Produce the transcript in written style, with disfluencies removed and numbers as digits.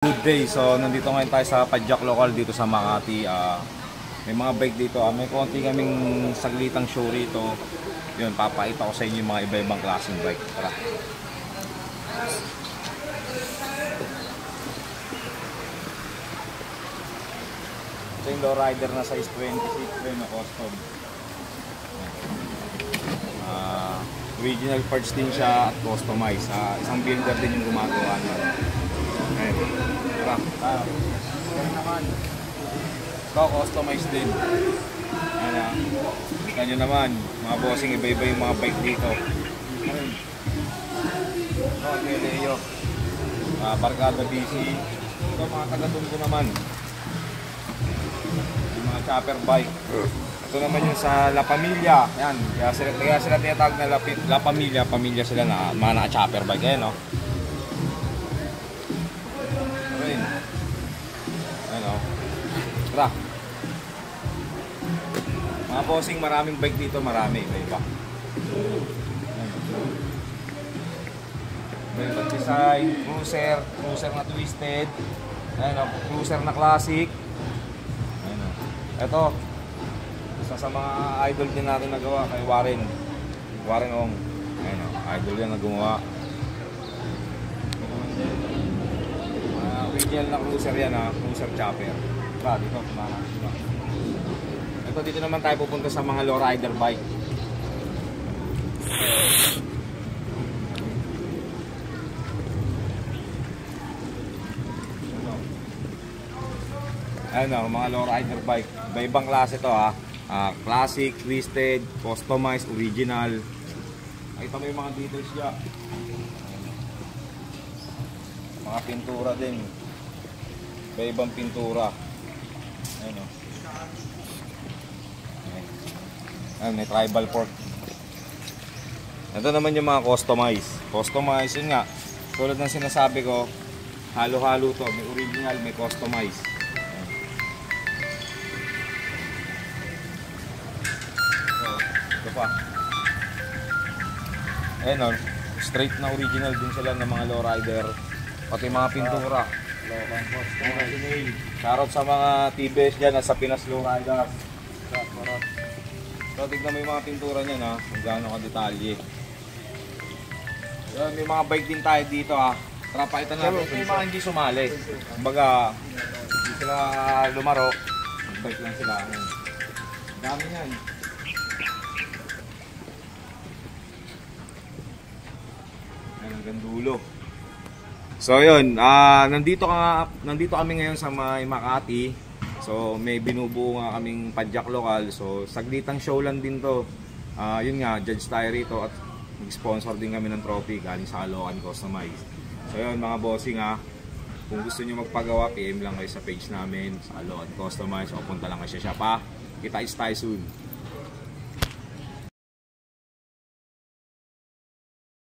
Good day. So nandito ngayon tayo sa Padjak Local dito sa Makati. May mga bike dito. May konti kaming saglitang show rito. Yun, papakita ko sa inyo yung mga iba-ibang klaseng bike. Tara. Ito yung lowrider na size 26 na custom. Original parts din siya at customized. Isang builder din yung gumagawa niya. Ayan. Tara. Ayan naman. Ito, customized din. Ayan. Kita nyo naman, mga bossing, iba-iba yung mga bike dito. Ayan. Ito, Leo. Barkada BC. Ito, mga taga-Tondo naman. Yung mga chopper bike. Ito naman yung sa La Familia. Ayan. Kaya sila tinatawag na La Familia. Pamilya sila na mga naka-chopper bike. Ayan, no? Tara. Mga bossing, maraming bike dito, marami, may iba. May ibang design, cruiser na twisted, ayan, cruiser na classic. Ayan, ito, isa sa mga idol din natin nagawa kay Warren Ong. Ayan, idol yan na gumawa. Original na cruiser yan, cruiser chopper. Dito, ito, dito naman tayo pupunta sa mga lowrider bike. Ano, mga lowrider bike. Iba-ibang klase ito classic, twisted, customized, original. Ito mo yung mga details niya. Mga pintura din. Iba-ibang pintura. Ayan, ayan, may tribal fork. Ito naman yung mga customized, yun nga, tulad ng sinasabi ko, halo-halo to, may original, may customized. Ito pa. Ayan, straight na original din sila ng mga lowrider, pati mga pintura. Shoutout sa mga TBS dyan sa Pinas Lowriders. So tignan mo yung mga pintura niya kung gaano ka-detalye. May mga bike din tayo dito Tara, pakita natin. May mga hindi sumali. Kumbaga, hindi sila lumaro. Bike lang sila. Dami yan. Ayan, hanggang dulo. So yun, nandito kami ngayon sa Makati. So may binubuo nga kaming Padjak Local. So saglitang show lang din to. Yun nga, judge tayo rito at mag-sponsor din kami ng trophy galing sa Caloocan Customized. So yun mga bossing kung gusto nyo magpagawa, PM lang kayo sa page namin sa Caloocan Customized o punta lang kayo sa shop. Kita-its tayo soon.